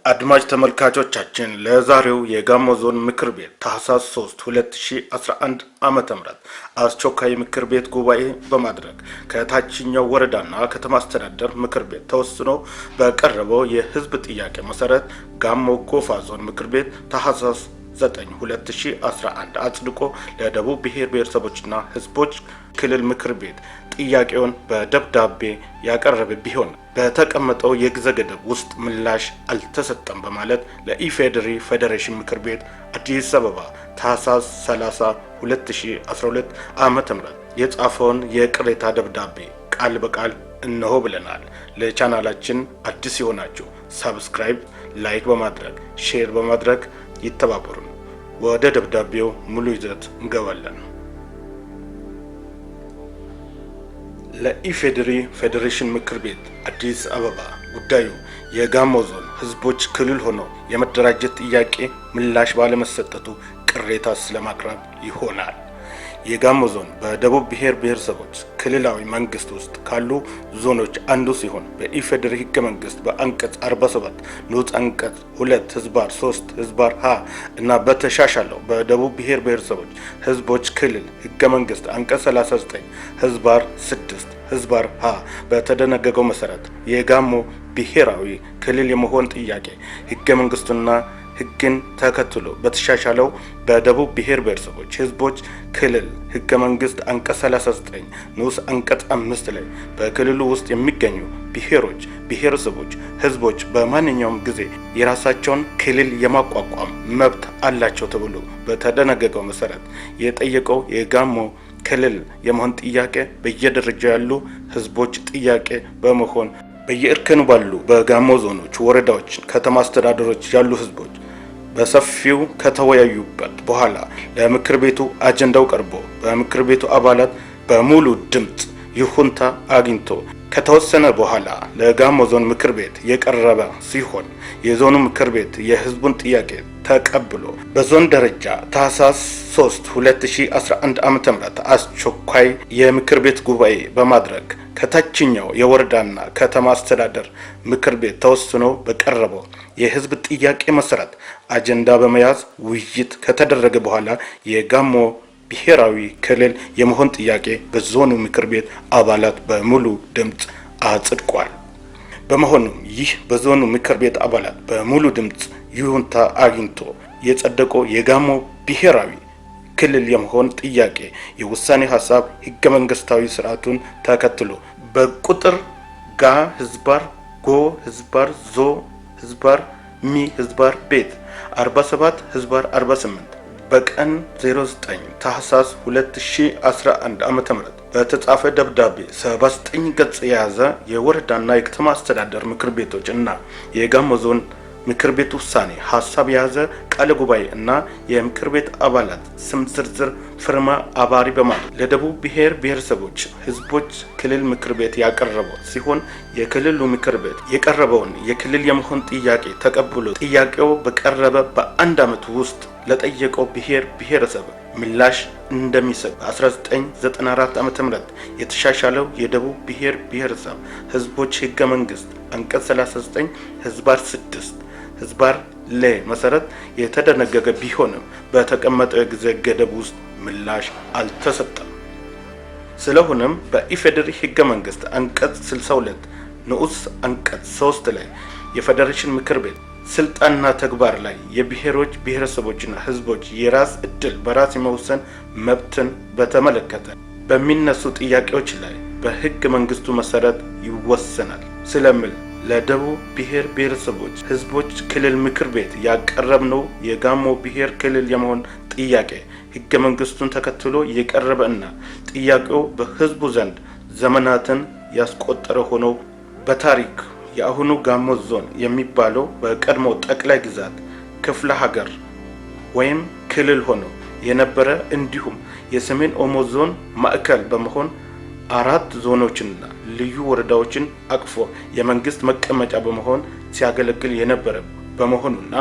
አድማጭ ተመልካቾቻችን ለዛሬው የጋሞ ዞን ምክር ቤት ታህሳስ 3 2011 ዓመተ ምህረት አስቸኳይ ምክር ቤት ጉባኤ በማድረግ ከታችኛው ወረዳና ከተማ አስተዳደር ምክር ቤት ተወስኖ በቀረበው የህዝብ ጥያቄ መሰረት ጋሞ ጎፋ ዞን ምክር ቤት ታህሳስ 9 2011 አጽድቆ ለደቡብ ብሔር ብሔረሰቦችና ህዝቦች ክልል ምክር ቤት ጥያቄውን በደብዳቤ ያቀረበ ቢሆን በተቀመጠው የጊዜ ገደብ ውስጥ ምላሽ አልተሰጠም በማለት ለኢፌዴሪ ፌዴሬሽን ምክር ቤት አዲስ አበባ ታህሳስ 30 2012 ዓመተ ምህረት የጻፈውን የቅሬታ ደብዳቤ ቃል በቃል እነሆ ብለናል። ለቻናላችን አዲስ የሆናችሁ ሰብስክራይብ፣ ላይክ በማድረግ ሼር በማድረግ ይተባበሩን። ወደ ደብዳቤው ሙሉ ይዘት እንገባለን። ለኢፌዴሪ ፌዴሬሽን ምክር ቤት አዲስ አበባ ጉዳዩ የጋሞ ዞን ህዝቦች ክልል ሆኖ የመደራጀት ጥያቄ ምላሽ ባለመሰጠቱ ቅሬታ ስለማቅረብ ይሆናል። የጋሞ ዞን በደቡብ ብሔር ብሔረሰቦች ክልላዊ መንግስት ውስጥ ካሉ ዞኖች አንዱ ሲሆን በኢፌዴሪ ህገ መንግስት በአንቀጽ 47 ንዑስ አንቀጽ 2 ህዝባር 3 ህዝባር ሀ እና በተሻሻለው በደቡብ ብሔር ብሔረሰቦች ህዝቦች ክልል ህገ መንግስት አንቀጽ 39 ህዝባር 6 ህዝባር ሀ በተደነገገው መሰረት የጋሞ ብሔራዊ ክልል የመሆን ጥያቄ ህገ መንግስቱና ህግን ተከትሎ በተሻሻለው በደቡብ ብሔር ብሔረሰቦች ህዝቦች ክልል ህገ መንግስት አንቀጽ 39 ንዑስ አንቀጽ 5 ላይ በክልሉ ውስጥ የሚገኙ ብሔሮች፣ ብሔረሰቦች፣ ህዝቦች በማንኛውም ጊዜ የራሳቸውን ክልል የማቋቋም መብት አላቸው ተብሎ በተደነገገው መሰረት የጠየቀው የጋሞ ክልል የመሆን ጥያቄ በየደረጃው ያሉ ህዝቦች ጥያቄ በመሆን በየእርከኑ ባሉ በጋሞ ዞኖች፣ ወረዳዎች፣ ከተማ አስተዳደሮች ያሉ ህዝቦች በሰፊው ከተወያዩበት በኋላ ለምክር ቤቱ አጀንዳው ቀርቦ በምክር ቤቱ አባላት በሙሉ ድምጽ ይሁንታ አግኝቶ ከተወሰነ በኋላ ለጋሞ ዞን ምክር ቤት የቀረበ ሲሆን የዞኑ ምክር ቤት የህዝቡን ጥያቄ ተቀብሎ በዞን ደረጃ ታህሳስ 3 2011 ዓመተ ምህረት አስቸኳይ የምክር ቤት ጉባኤ በማድረግ ከታችኛው የወረዳና ከተማ አስተዳደር ምክር ቤት ተወስኖ በቀረበው የህዝብ ጥያቄ መሰረት አጀንዳ በመያዝ ውይይት ከተደረገ በኋላ የጋሞ ብሔራዊ ክልል የመሆን ጥያቄ በዞኑ ምክር ቤት አባላት በሙሉ ድምጽ አጽድቋል። በመሆኑም ይህ በዞኑ ምክር ቤት አባላት በሙሉ ድምጽ ይሁንታ አግኝቶ የጸደቀው የጋሞ ብሔራዊ ክልል የመሆን ጥያቄ የውሳኔ ሐሳብ ህገ መንግስታዊ ስርዓቱን ተከትሎ በቁጥር ጋ ህዝባር ጎ ህዝባር ዞ ህዝባር ሚ ህዝባር ቤት 47 ህዝባር 48 በቀን 09 ታህሳስ 2011 ዓመተ ምህረት በተጻፈ ደብዳቤ 79 ገጽ የያዘ የወረዳና የከተማ አስተዳደር ምክር ቤቶች እና የጋሞ ዞን ምክር ቤት ውሳኔ ሐሳብ የያዘ ቃለ ጉባኤ እና የምክር ቤት አባላት ስም ዝርዝር ፍርማ አባሪ በማድረግ ለደቡብ ብሔር ብሔረሰቦች ህዝቦች ክልል ምክር ቤት ያቀረበው ሲሆን የክልሉ ምክር ቤት የቀረበውን የክልል የመሆን ጥያቄ ተቀብሎ ጥያቄው በቀረበ በአንድ ዓመት ውስጥ ለጠየቀው ብሔር ብሔረሰብ ምላሽ እንደሚሰጥ 1994 ዓመተ ምህረት የተሻሻለው የደቡብ ብሔር ብሔረሰብ ህዝቦች ህገ መንግስት አንቀጽ 39 ህዝባር 6 ህዝባር ለ መሰረት የተደነገገ ቢሆንም በተቀመጠው የጊዜ ገደብ ውስጥ ምላሽ አልተሰጠም። ስለሆነም በኢፌዴሪ ህገ መንግስት አንቀጽ 62 ንዑስ አንቀጽ 3 ላይ የፌዴሬሽን ምክር ቤት ስልጣንና ተግባር ላይ የብሔሮች ብሔረሰቦችና ህዝቦች የራስ እድል በራስ የመወሰን መብትን በተመለከተ በሚነሱ ጥያቄዎች ላይ በህገ መንግስቱ መሰረት ይወሰናል ስለሚል ለደቡብ ብሔር ብሔረሰቦች ህዝቦች ክልል ምክር ቤት ያቀረብነው የጋሞ ብሔር ክልል የመሆን ጥያቄ ህገ መንግስቱን ተከትሎ የቀረበ እና ጥያቄው በህዝቡ ዘንድ ዘመናትን ያስቆጠረ ሆኖ በታሪክ የአሁኑ ጋሞ ዞን የሚባለው በቀድሞ ጠቅላይ ግዛት ክፍለ ሀገር ወይም ክልል ሆኖ የነበረ እንዲሁም የሰሜን ኦሞ ዞን ማዕከል በመሆን 4 ዞኖችና ልዩ ወረዳዎችን አቅፎ የመንግስት መቀመጫ በመሆን ሲያገለግል የነበረ በመሆኑና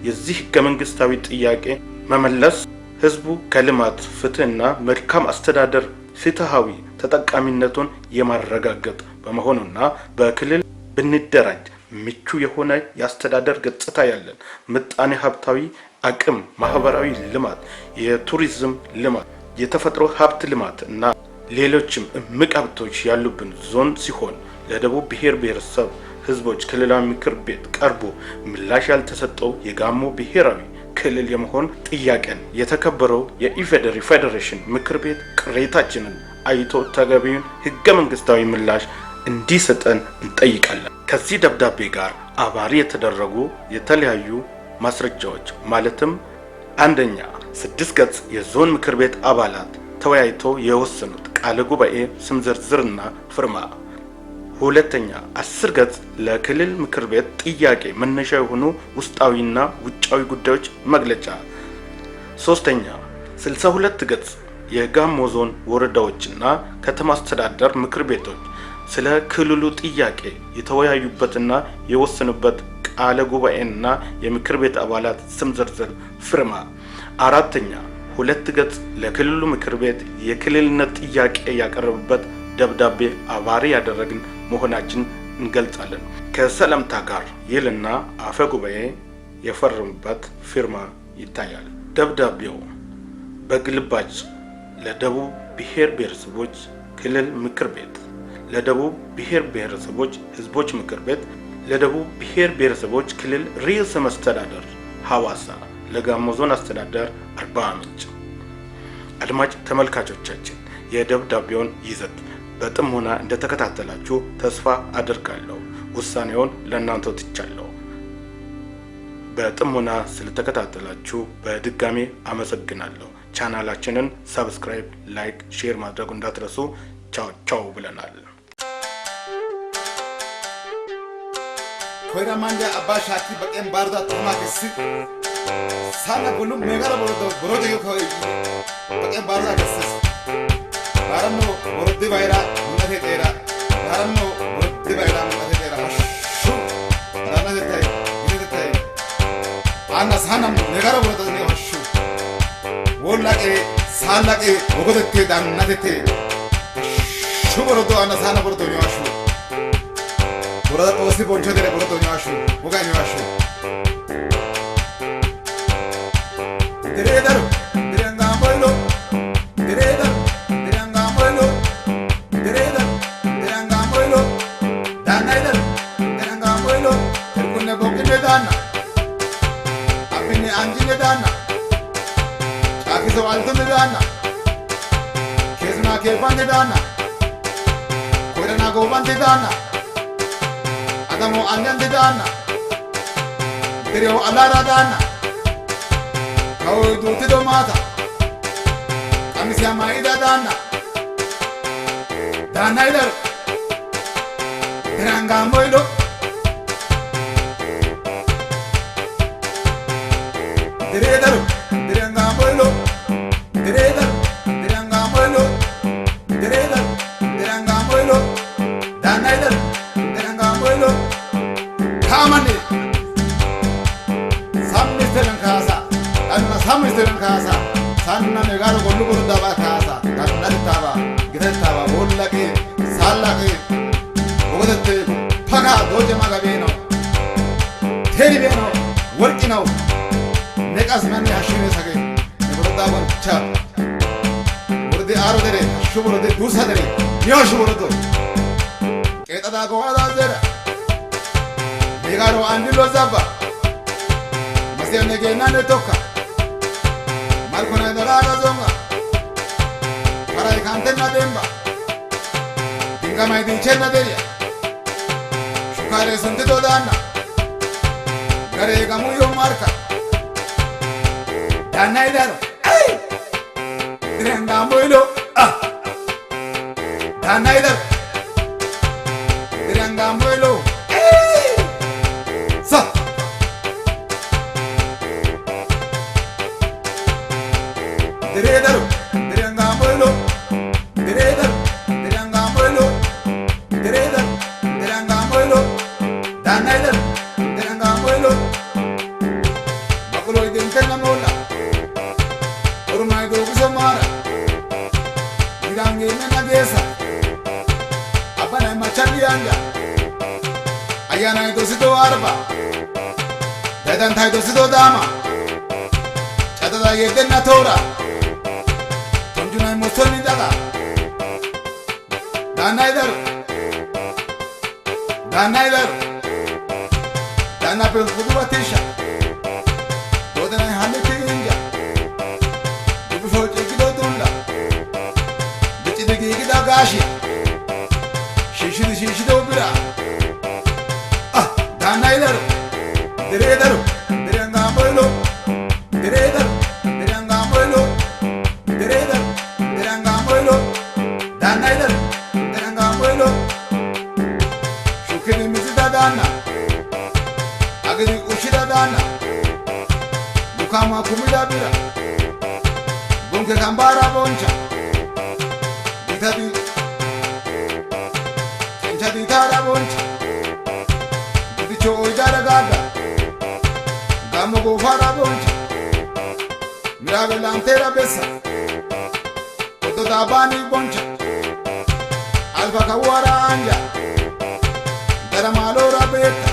የዚህ ህገ መንግስታዊ ጥያቄ መመለስ ህዝቡ ከልማት ፍትህና መልካም አስተዳደር ፍትሃዊ ተጠቃሚነቱን የማረጋገጥ በመሆኑና በክልል ብንደራጅ ምቹ የሆነ የአስተዳደር ገጽታ ያለን ምጣኔ ሀብታዊ አቅም፣ ማህበራዊ ልማት፣ የቱሪዝም ልማት፣ የተፈጥሮ ሀብት ልማት እና ሌሎችም እምቅ ሀብቶች ያሉብን ዞን ሲሆን ለደቡብ ብሔር ብሔረሰብ ህዝቦች ክልላዊ ምክር ቤት ቀርቦ ምላሽ ያልተሰጠው የጋሞ ብሔራዊ ክልል የመሆን ጥያቄን የተከበረው የኢፌዴሪ ፌዴሬሽን ምክር ቤት ቅሬታችንን አይቶ ተገቢውን ህገ መንግስታዊ ምላሽ እንዲሰጠን እንጠይቃለን። ከዚህ ደብዳቤ ጋር አባሪ የተደረጉ የተለያዩ ማስረጃዎች ማለትም አንደኛ 6 ገጽ የዞን ምክር ቤት አባላት ተወያይቶ የወሰኑት ቃለ ጉባኤ ስም ዝርዝርና ፍርማ፣ ሁለተኛ 10 ገጽ ለክልል ምክር ቤት ጥያቄ መነሻ የሆኑ ውስጣዊና ውጫዊ ጉዳዮች መግለጫ፣ ሶስተኛ 62 ገጽ የጋሞ ዞን ወረዳዎችና ከተማ አስተዳደር ምክር ቤቶች ስለ ክልሉ ጥያቄ የተወያዩበትና የወሰኑበት ቃለ ጉባኤና የምክር ቤት አባላት ስም ዝርዝር ፍርማ፣ አራተኛ 2 ገጽ ለክልሉ ምክር ቤት የክልልነት ጥያቄ ያቀረበበት ደብዳቤ አባሪ ያደረግን መሆናችን እንገልጻለን ከሰላምታ ጋር ይልና አፈ ጉባኤ የፈረሙበት ፊርማ ይታያል። ደብዳቤው በግልባጭ ለደቡብ ብሔር ብሔረሰቦች ክልል ምክር ቤት፣ ለደቡብ ብሔር ብሔረሰቦች ህዝቦች ምክር ቤት፣ ለደቡብ ብሔር ብሔረሰቦች ክልል ርዕሰ መስተዳድር ሐዋሳ፣ ለጋሞ ዞን አስተዳደር አርባ ምንጭ። አድማጭ ተመልካቾቻችን የደብዳቤውን ይዘት በጥሞና እንደተከታተላችሁ ተስፋ አደርጋለሁ። ውሳኔውን ለእናንተ ትቻለሁ። በጥሞና ስለተከታተላችሁ በድጋሚ አመሰግናለሁ። ቻናላችንን ሰብስክራይብ፣ ላይክ፣ ሼር ማድረግ እንዳትረሱ። ቻው ቻው ብለናል። ኮይራ ማንዲያ አባሻቲ በቀን ባርዳ ተማከሲ ሳና ሁሉ ሜጋራ ቦሮዶ ይኮይ በቀን ባርዳ ከሰስ ባረሞ ቦሮዲ ባይራ ምናቴ ጤራ ባረሞ ቦሮዲ ባይራ ምናቴ ጤራ ሹ ዳናቴ ታይ ይቴ አና ሳና ሜጋራ ቦሮዶ ነው ሹ ወላቄ ሳላቄ ወጎደቴ ዳናቴ ሹ ቦሮዶ አና ሳና ቦሮዶ ነው ሹ ቦሮዶ ጦሲ ቦንቾ ደሬ ቦሮዶ ነው ሹ ወጋ ነው ሹ Diredaru, diranga moilo, diredaru, diranga moilo, diredaru, diranga moilo, danaidaru, diranga moilo, terkunne bokine dana, apine anjine dana, chakiso altune dana, kesna kefande dana, koirana govande dana, adamo anyande dana, direo alara dana. Kau duti do mata, kami siapa ida dana, dana ida, terangga moilo, diredaru, terangga moilo, diredaru, terangga moilo, diredaru, terangga moilo, dana ida, terangga moilo, kamani, sambil terangkasa. Anna samisten casa sanna negaro gollu gollu daba casa kanna taba gide taba bollake sallake odette paga doje magabeno teribeno workino nekas mani hashime sage nebroda bancha burde aro dere shuburde dusa dere yo shuburdo eta da go ada dere negaro andilo zaba masya nege nane toka Alcona dorada zonga, para el cante na demba, tinga mai dinche na deria, shukare sante dodana, gare gamuyo marca, dana idaro, ay, diranga moilo, ah, dana idaro, diranga moilo, ay, sa. Diredaru, diranga moilo, diredaru, diranga moilo, diredaru, diranga moilo, danaidaru, diranga moilo. Bakulo idintenna mola, ormai dogu somara, dirangi mena gesa, apana machali anga, ayana idosido arba dadan tay dosido dama chadada yedenna tora tonjuna musoni daga danaider dana pe kuduba tisha bodana halete inja dubu foche kido tunda bichide gida gashi shishide ubira danaider deranga boilo danaider deranga boilo shukini mizida dana agiri ushida dana dukama kumida bira bunke kambara boncha ditadi kenchadi tara boncha dicho oidara gada gamo go fara boncha mirave lantera besa odo dabani boncha alfa kawara anja dara malora beta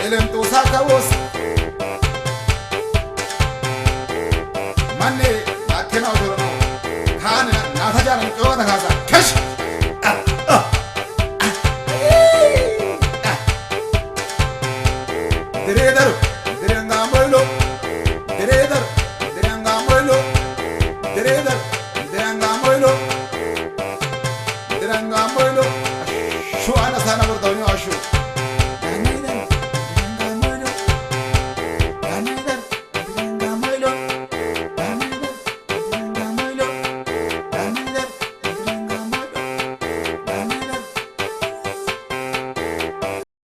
elento saka wosa manne akena odoro khana nata jana choda khasa kesh deranga moilo deranga